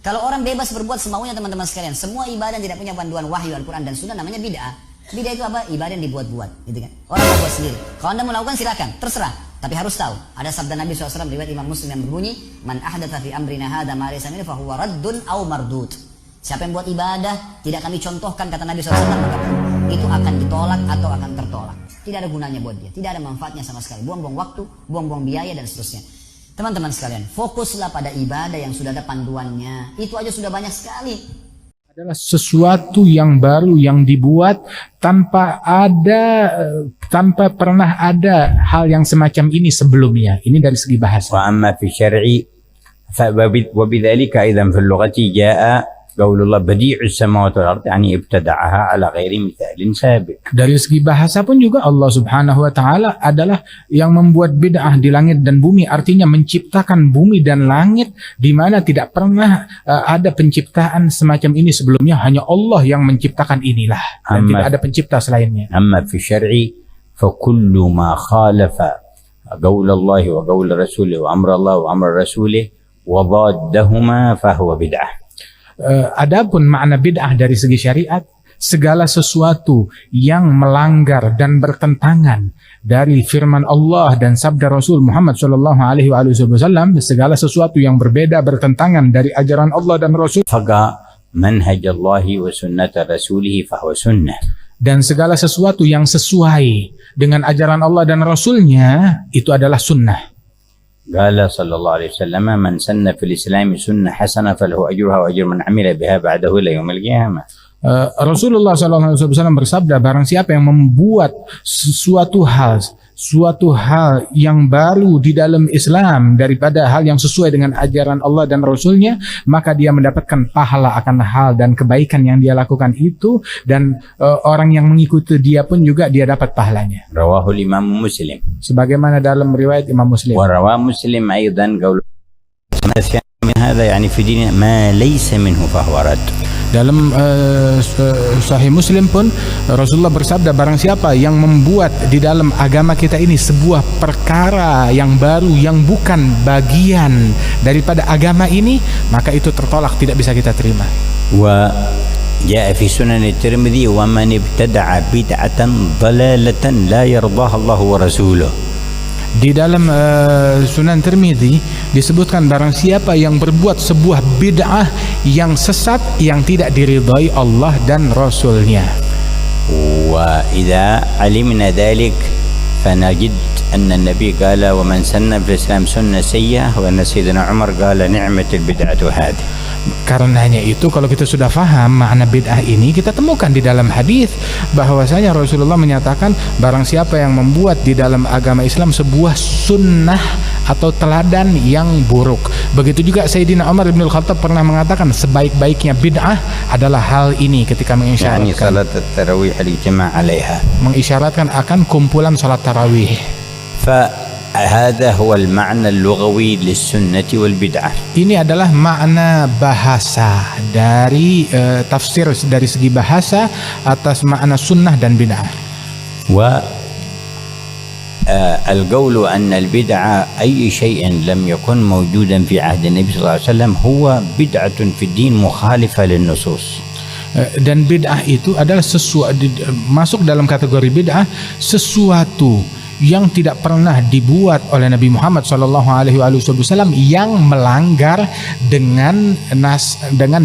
Kalau orang bebas berbuat semaunya teman-teman sekalian, semua ibadah yang tidak punya panduan wahyu Al-Quran dan Sunnah namanya bid'ah. Bid'ah itu apa? Ibadah yang dibuat-buat, gitu kan? Orang mau buat sendiri. Kalau anda mau lakukan silakan, terserah. Tapi harus tahu, ada sabda Nabi SAW riwayat Imam Muslim yang berbunyi, "Man ahdatha fi amrina hadza ma laysa minhu fa huwa raddun aw mardud." Siapa yang buat ibadah tidak kami contohkan kata Nabi SAW, maka itu akan ditolak atau akan tertolak. Tidak ada gunanya buat dia, tidak ada manfaatnya sama sekali. Buang-buang waktu, buang-buang biaya dan seterusnya. Teman-teman sekalian, fokuslah pada ibadah yang sudah ada panduannya. Itu aja sudah banyak sekali. Adalah sesuatu yang baru yang dibuat tanpa pernah ada hal yang semacam ini sebelumnya. Ini dari segi bahasa. وأما في الشرع وبذلك أيضا في اللغة جاء قول الله بديع السماوات والأرض يعني ابتدعها على غير مثال سابق. Dari segi bahasa pun juga Allah Subhanahu wa taala adalah yang membuat bid'ah di langit dan bumi, artinya menciptakan bumi dan langit di mana tidak pernah ada penciptaan semacam ini sebelumnya, hanya Allah yang menciptakan inilah dan tidak ada pencipta selainnya. أما في الشرع فكل ما خالف قول الله وقول رسوله وأمر الله وأمر رسوله وضادهما فهو بدعة. Adapun makna bid'ah dari segi syariat, segala sesuatu yang melanggar dan bertentangan dari firman Allah dan sabda Rasul Muhammad sallallahu alaihi wasallam, segala sesuatu yang berbeda bertentangan dari ajaran Allah dan Rasul, منهج الله وسنة رسوله فهو سنة. Dan segala sesuatu yang sesuai dengan ajaran Allah dan Rasulnya itu adalah sunnah. قال صلى الله عليه وسلم من سن في الإسلام سنة حسنة فله أجرها وأجر من عمل بها بعده إلى يوم القيامة. Rasulullah SAW bersabda, barang siapa yang membuat suatu hal yang baru di dalam Islam daripada hal yang sesuai dengan ajaran Allah dan Rasulnya, maka dia mendapatkan pahala akan hal dan kebaikan yang dia lakukan itu, dan orang yang mengikuti dia pun juga dia dapat pahalanya. رواه الإمام مسلم. Sebagaimana dalam riwayat Imam Muslim. ورواه مسلم أيضا قول من هذا يعني في ديننا ما ليس منه فهو رد. Dalam Sahih Muslim pun Rasulullah bersabda, barang siapa yang membuat di dalam agama kita ini sebuah perkara yang baru yang bukan bagian daripada agama ini, maka itu tertolak, tidak bisa kita terima. وجاء في سنن الترمذي ومن ابتدع بدعة ضلالة لا يرضاها الله ورسوله. Di dalam Sunan Tirmidzi disebutkan, barang siapa yang berbuat sebuah bid'ah yang sesat yang tidak diridhai Allah dan Rasulnya. وإذا علمنا ذلك فنجد أن النبي قال ومن سن في الإسلام سنة سيئة وأن سيدنا عمر قال نعمة البدعة هذه. Karenanya itu, kalau kita sudah faham makna bid'ah ini, kita temukan di dalam hadis bahwasanya Rasulullah menyatakan, barang siapa yang membuat di dalam agama Islam sebuah sunnah atau teladan yang buruk. Begitu juga Sayyidina Umar bin Khattab pernah mengatakan, sebaik-baiknya bid'ah adalah hal ini, ketika mengisyaratkan akan kumpulan salat tarawih. فهذا هو المعنى اللغوي للسنة والبدعة. Ini adalah makna bahasa dari tafsir dari segi bahasa atas makna sunnah dan bid'ah. القول أن البدعة أي شيء لم يكن موجودا في عهد النبي صلى الله عليه وسلم هو بدعة في الدين مخالفة للنصوص. Dan bid'ah itu adalah sesuatu, masuk dalam kategori bid'ah, sesuatu yang tidak pernah dibuat oleh Nabi Muhammad SAW yang melanggar dengan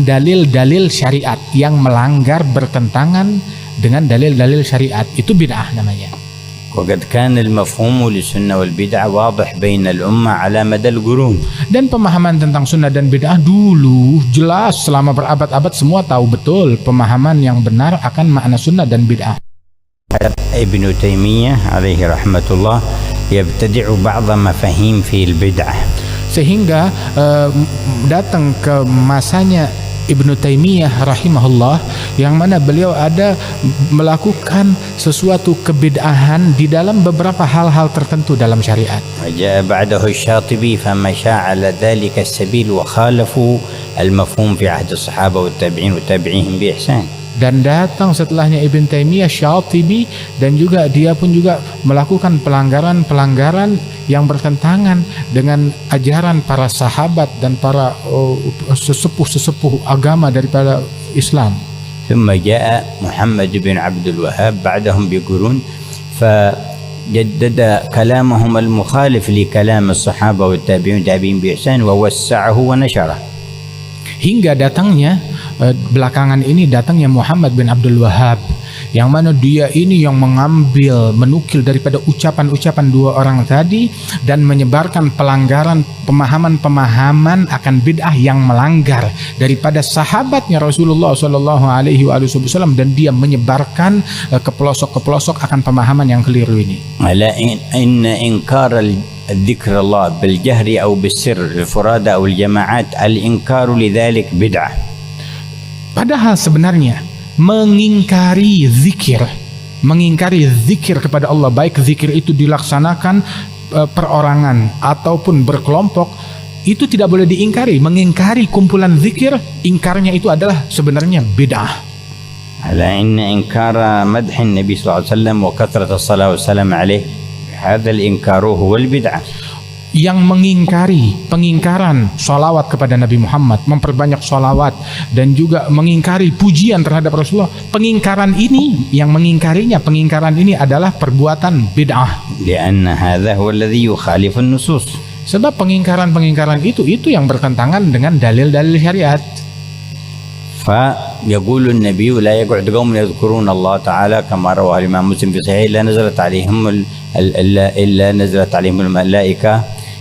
dalil-dalil syariat, yang melanggar bertentangan dengan dalil-dalil syariat, itu bid'ah namanya. وقد كان المفهوم للسنة والبدعة واضح بين الأمة على مدى القرون. Dan pemahaman tentang sunnah dan bid'ah dulu jelas, selama berabad-abad semua tahu betul pemahaman yang benar akan makna sunnah dan bid'ah. ابن تيمية عليه رحمة الله يبتدع بعض مفاهيم في البدعة. Sehingga datang ke masanya Ibnu Taimiyah rahimahullah, yang mana beliau ada melakukan sesuatu kebid'ahan di dalam beberapa hal-hal tertentu dalam syariat. وجاء بعده الشاطبي فمشى على ذلك السبيل وخالفوا المفهوم في عهد الصحابة والتابعين وتابعيهم بإحسان. dan datang setelahnya Ibn Taimiyah, Syatibi, dan juga dia pun juga melakukan pelanggaran-pelanggaran yang bertentangan dengan ajaran para sahabat dan para sesepuh-sesepuh agama daripada Islam. ثم جاء محمد بن عبد الوهاب بعدهم بقرون فجدد كلامهم المخالف لكلام الصحابة والتابعين بإحسان ووسعه ونشره. Hingga datangnya belakangan ini datangnya Muhammad bin Abdul Wahhab, yang mana dia ini yang menukil daripada ucapan-ucapan dua orang tadi dan menyebarkan pelanggaran pemahaman-pemahaman akan bid'ah yang melanggar daripada sahabatnya Rasulullah Shallallahu Alaihi Wasallam, dan dia menyebarkan ke pelosok-pelosok akan pemahaman yang keliru ini. على إن إنكار الذكر الله بالجهر أو بالسر الفرادى أو الجماعات الإنكار لذلك بدعة. Padahal sebenarnya mengingkari zikir kepada Allah, baik zikir itu dilaksanakan perorangan ataupun berkelompok, itu tidak boleh diingkari. Mengingkari kumpulan zikir, ingkarnya itu adalah sebenarnya bid'ah. على إن إنكار مدح النبي صلى الله عليه وسلم وكثرة الصلاة والسلام عليه هذا الإنكار هو البدعة. Yang pengingkaran sholawat kepada Nabi Muhammad, memperbanyak sholawat, dan juga mengingkari pujian terhadap Rasulullah, pengingkaran ini adalah perbuatan bid'ah. لأن هذا هو الذي يخالف النصوص. Sebab pengingkaran itu yang bertentangan dengan dalil-dalil syariat. فيقول النبي لا يقعد قوم يذكرون الله تعالى كما رواه الإمام مسلم في صحيحه إلا نزلت عليهم الملائكة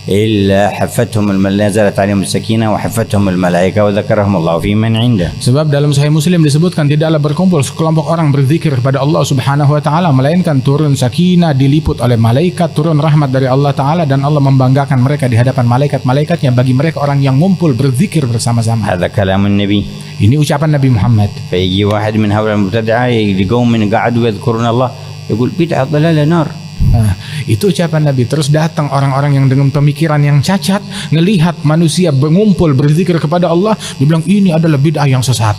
إلا حفتهم نزلت عليهم السكينة وحفتهم الملائكة وذكرهم الله في من عنده. Sebab dalam Sahih Muslim disebutkan tidaklah berkumpul sekelompok orang berzikir kepada Allah Subhanahu wa taala melainkan turun sakinah, diliput oleh malaikat, turun rahmat dari Allah taala, dan Allah membanggakan mereka di hadapan malaikat-malaikatnya bagi mereka orang yang ngumpul berzikir bersama-sama. هذا كلام النبي. Ini ucapan Nabi Muhammad. فيجي واحد من هؤلاء المبتدعة لقوم قعدوا يذكرون الله يقول بدعة ضلالة نار. Nah, itu ucapan Nabi. Terus datang orang-orang yang dengan pemikiran yang cacat, ngelihat manusia mengumpul berzikir kepada Allah, dibilang ini adalah bid'ah yang sesat.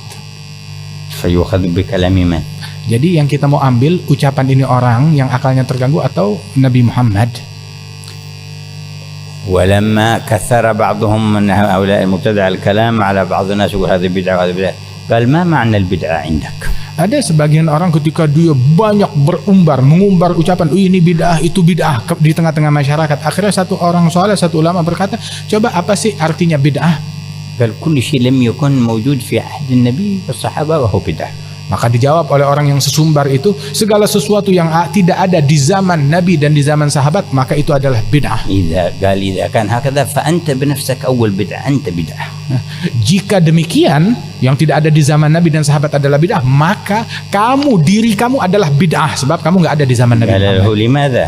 فيؤخذ بكلام من. Jadi yang kita mau ambil ucapan ini orang yang akalnya terganggu atau Nabi Muhammad. ولما كثر بعضهم من هؤلاء المبتدع الكلام على بعض الناس يقول هذه بدعة وهذه بدعة قال ما معنى البدعة عندك؟ Ada sebagian orang ketika dia banyak mengumbar ucapan ini bid'ah, itu bid'ah di tengah-tengah masyarakat. Akhirnya satu orang saleh, satu ulama berkata, coba apa sih artinya bid'ah? قال كل شيء لم يكن موجود في عهد النبي والصحابة وهو بدعة. Maka dijawab oleh orang yang sesumbar itu, segala sesuatu yang tidak ada di zaman Nabi dan di zaman sahabat, maka itu adalah bid'ah. إذا كان هكذا فأنت بنفسك أول بدعة أنت بدعة. Jika demikian, yang tidak ada di zaman Nabi dan sahabat adalah bid'ah, maka diri kamu adalah bid'ah, sebab kamu nggak ada di zaman Nabi. قال له لماذا؟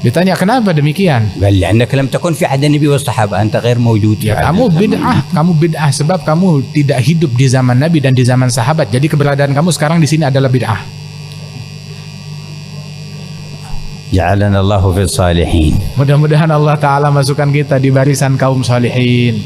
Ditanya kenapa demikian? قال لأنك لم تكن في عهد النبي والصحابة أنت غير موجود. Ya, kamu bid'ah sebab kamu tidak hidup di zaman Nabi dan di zaman sahabat. Jadi keberadaan kamu sekarang di sini adalah bid'ah. جعلنا الله في الصالحين. Mudah-mudahan Allah Ta'ala masukkan kita di barisan kaum salihin.